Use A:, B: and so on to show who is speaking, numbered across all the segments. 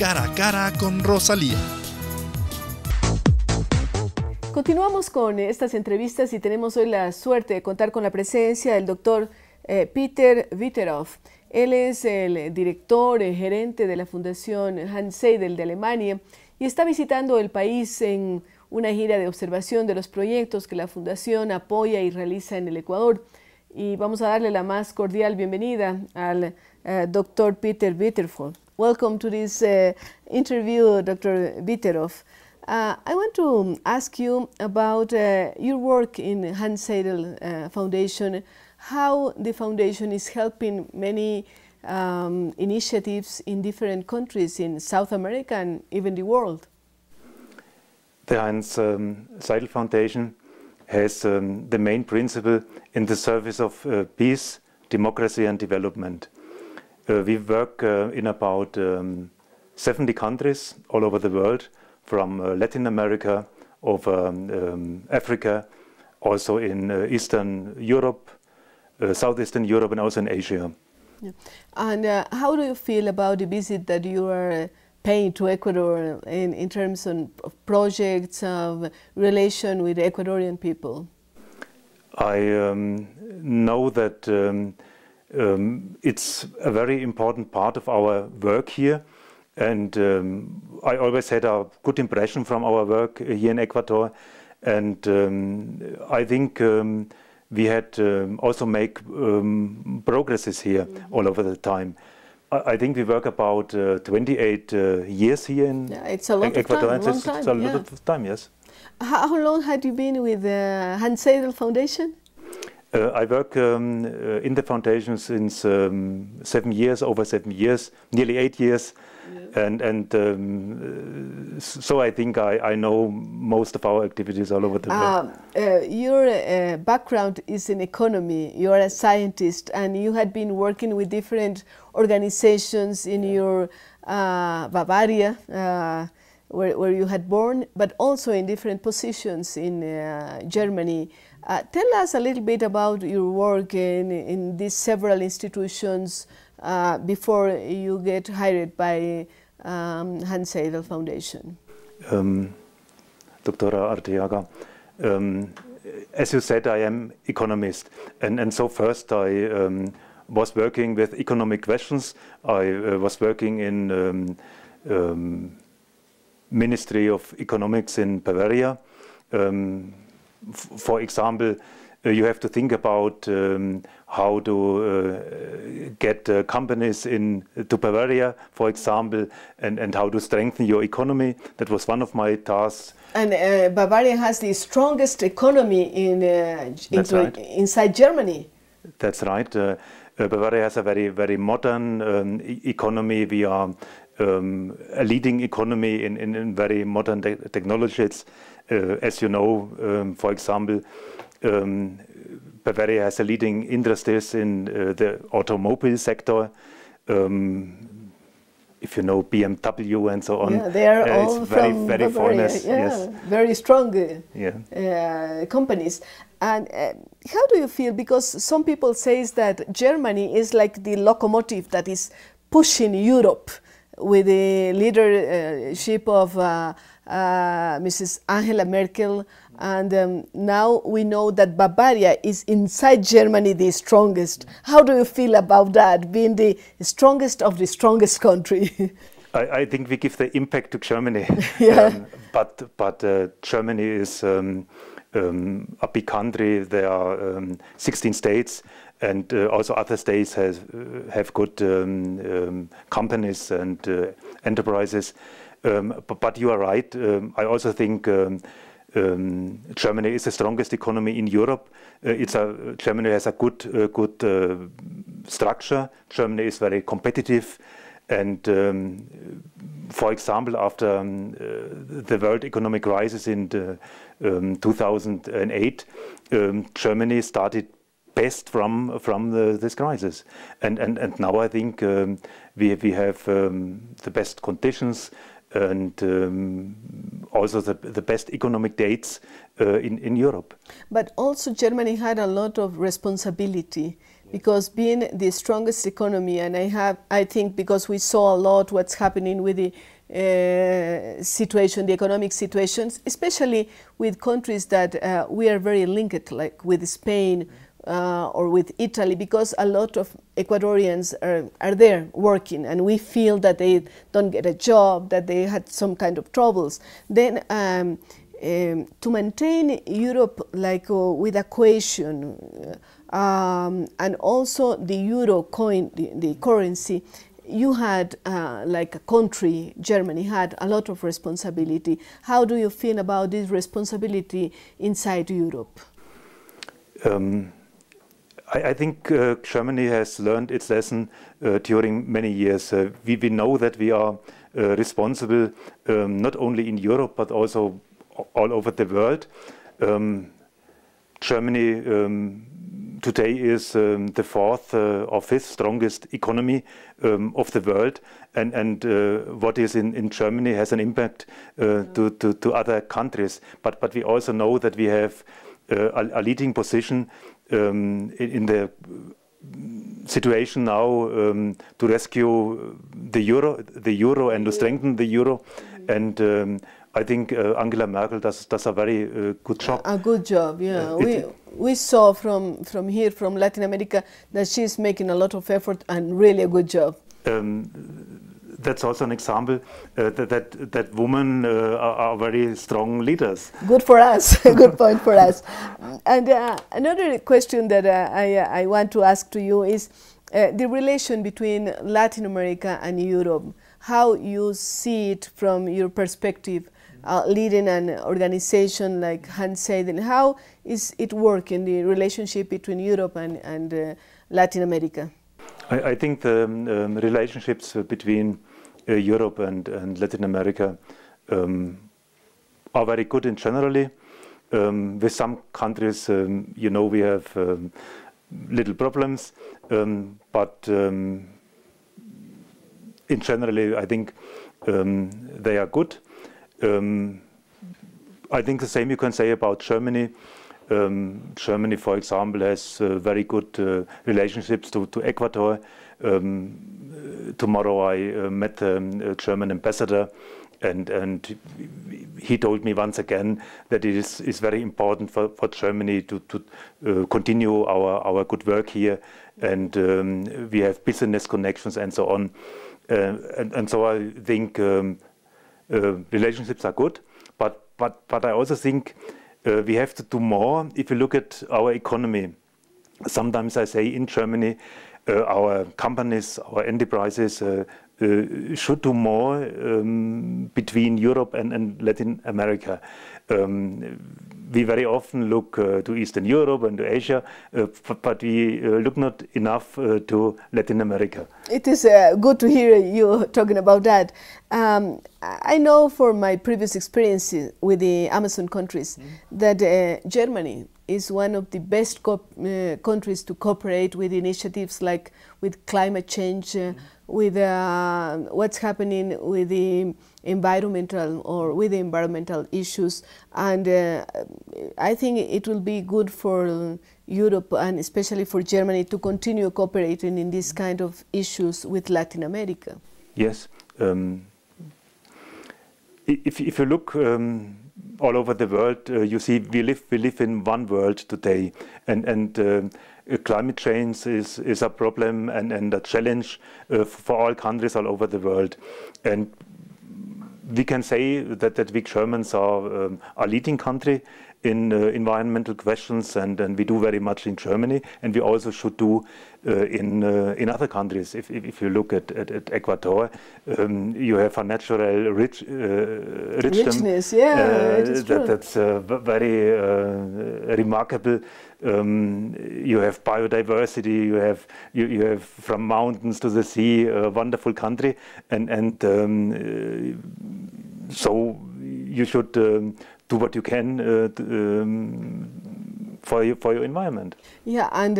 A: Cara a Cara con Rosalía.
B: Continuamos con estas entrevistas y tenemos hoy la suerte de contar con la presencia del doctor Peter Witterauf. Él es el director, gerente de la Fundación Hanns Seidel de Alemania y está visitando el país en una gira de observación de los proyectos que la Fundación apoya y realiza en el Ecuador. Y vamos a darle la más cordial bienvenida al Dr. Peter Witterauf. Welcome to this interview, Dr. Witterauf. I want to ask you about your work in Hanns Seidel Foundation, how the foundation is helping many initiatives in different countries in South America and even the world.
C: The Hanns Seidel Foundation has the main principle in the service of peace, democracy and development. We work in about 70 countries all over the world, from Latin America, over Africa, also in Eastern Europe, Southeastern Europe and also in Asia.
B: Yeah. And how do you feel about the visit that you are paying to Ecuador in terms of projects, of relation with the Ecuadorian people?
C: I know that it's a very important part of our work here, and I always had a good impression from our work here in Ecuador, and I think we had also make progresses here all over the time. I think we work about 28 years here in
B: it's a lot
C: Ecuador.
B: Of time,
C: It's a lot of time, yes.
B: How long had you been with the Hanns Seidel Foundation?
C: I work in the foundation since 7 years, over 7 years, nearly 8 years, and so I think I know most of our activities all over the world.
B: Your background is in economy. You are a scientist, and you had been working with different organizations in your Bavaria, where you had born, but also in different positions in Germany. Tell us a little bit about your work in these several institutions before you get hired by Hanns Seidel Foundation.
C: Dr. Arteaga, as you said, I am economist, and so first I was working with economic questions. I was working in Ministry of Economics in Bavaria. For example, you have to think about how to get companies to Bavaria, for example, and how to strengthen your economy. That was one of my tasks.
B: And Bavaria has the strongest economy inside Germany.
C: That's right. Bavaria has a very, very modern economy. We are a leading economy in very modern technologies. As you know, for example, Bavaria has a leading industries in the automobile sector. If you know BMW and so on,
B: they are all
C: it's very,
B: from
C: very
B: Bavaria.
C: foreigners.
B: Yeah,
C: Yes.
B: very strong
C: Yeah.
B: companies. And how do you feel? Because some people say that Germany is like the locomotive that is pushing Europe with the leadership of Mrs. Angela Merkel, and now we know that Bavaria is inside Germany the strongest. How do you feel about that, being the strongest of the strongest country?
C: I think we give the impact to Germany, but Germany is a big country. There are 16 states, and also other states have good companies and enterprises. But you are right. I also think Germany is the strongest economy in Europe. Germany has a good structure. Germany is very competitive, and for example, after the world economic crisis in 2008, Germany started best from this crisis, and now I think we have the best conditions and also the best economic dates in Europe.
B: But also Germany had a lot of responsibility because being the strongest economy, and I think because we saw a lot what's happening with the situation, the economic situations, especially with countries that we are very linked, like with Spain or with Italy, because a lot of Ecuadorians are there working, and we feel that they don't get a job, that they had some kind of troubles. Then to maintain Europe like with a cohesion, and also the euro coin, the currency, you had, like a country, Germany had a lot of responsibility. How do you feel about this responsibility inside Europe?
C: I think Germany has learned its lesson during many years. We know that we are responsible not only in Europe but also all over the world. Germany today is the fourth or fifth strongest economy of the world, and what is in Germany has an impact to other countries. But we also know that we have a leading position in the situation now to rescue the euro and to strengthen the euro, and I think Angela Merkel does a very good job.
B: A good job, yeah. We saw from here, from Latin America, that she's making a lot of effort and really a good job.
C: That's also an example that women are very strong leaders.
B: Good for us. Good point for us. And another question that I want to ask to you is the relation between Latin America and Europe. How you see it from your perspective, leading an organization like Hanns Seidel. How is it working, the relationship between Europe and Latin America?
C: I think the relationships between Europe and Latin America are very good in generally. With some countries, you know, we have little problems, but in generally, I think they are good. I think the same you can say about Germany. Germany, for example, has very good relationships to Ecuador. Tomorrow I met the German ambassador, and he told me once again that it is very important for Germany to continue our good work here, and we have business connections and so on. And so I think relationships are good, but I also think we have to do more. If you look at our economy, sometimes I say in Germany, our companies, our enterprises should do more between Europe and Latin America. We very often look to Eastern Europe and to Asia, but we look not enough to Latin America.
B: It is good to hear you talking about that. I know from my previous experiences with the Amazon countries that Germany is one of the best countries to cooperate with initiatives like with climate change, with what's happening with the environmental issues, and I think it will be good for Europe and especially for Germany to continue cooperating in this kind of issues with Latin America.
C: Yes. If you look all over the world, you see we live in one world today, and climate change is a problem and a challenge for all countries all over the world. And we can say that we Germans are a leading country in environmental questions, and we do very much in Germany, and we also should do in other countries. If you look at Ecuador, you have a natural
B: richness. Yeah,
C: that's very remarkable. You have biodiversity. You have from mountains to the sea, a wonderful country, and so you should do what you can for your environment.
B: Yeah, and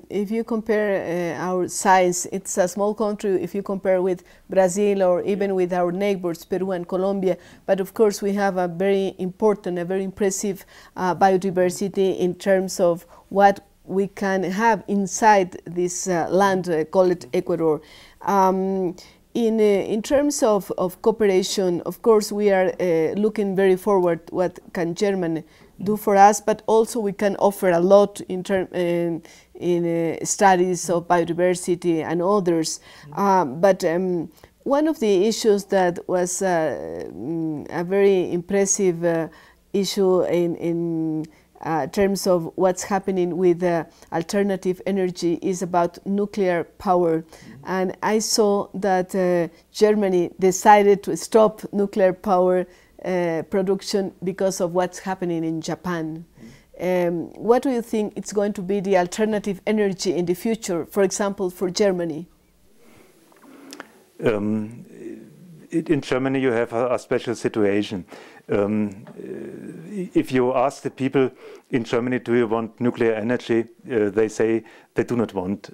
B: if you compare our size, it's a small country if you compare with Brazil or even with our neighbors, Peru and Colombia. But of course, we have a very important, a very impressive biodiversity in terms of what we can have inside this land called Ecuador. In terms of cooperation, of course, we are looking very forward what can Germany do for us, but also we can offer a lot in studies of biodiversity and others. But one of the issues that was a very impressive issue in terms of what's happening with alternative energy is about nuclear power. And I saw that Germany decided to stop nuclear power production because of what's happening in Japan. What do you think it's going to be the alternative energy in the future, for example, for Germany?
C: In Germany you have a special situation. If you ask the people in Germany, do you want nuclear energy? They say they do not want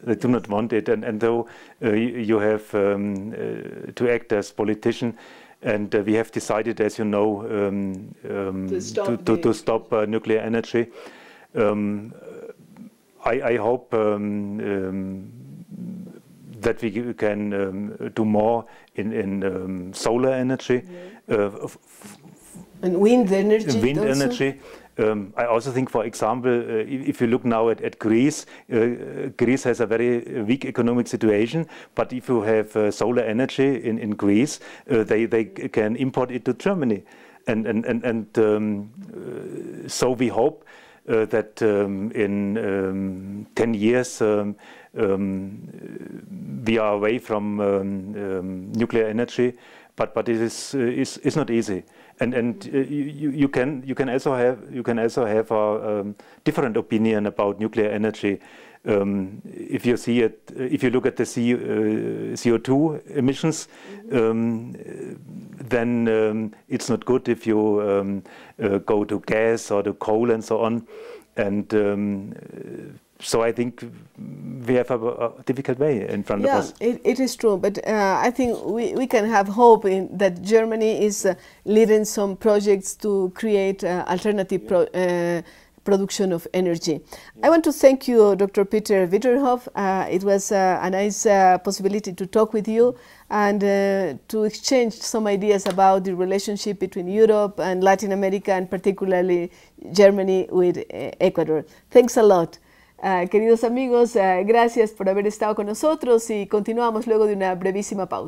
C: it. And though you have to act as politician, and we have decided, as you know, to stop nuclear energy. I hope that we can do more in solar energy.
B: And wind energy.
C: Wind energy. I also think, for example, if you look now at Greece, Greece has a very weak economic situation, but if you have solar energy in Greece, they can import it to Germany. And so we hope that in 10 years we are away from nuclear energy, but it is not easy. And you can also have a different opinion about nuclear energy. If you see it, if you look at the CO2 emissions, then it's not good if you go to gas or to coal and so on. And so I think we have a difficult way in front of us.
B: Yeah, it is true, but I think we can have hope in that Germany is leading some projects to create alternative production of energy. I want to thank you, Dr. Peter Witterauf. It was a nice possibility to talk with you and to exchange some ideas about the relationship between Europe and Latin America, and particularly Germany with Ecuador. Thanks a lot. Queridos amigos, gracias por haber estado con nosotros y continuamos luego de una brevísima pausa.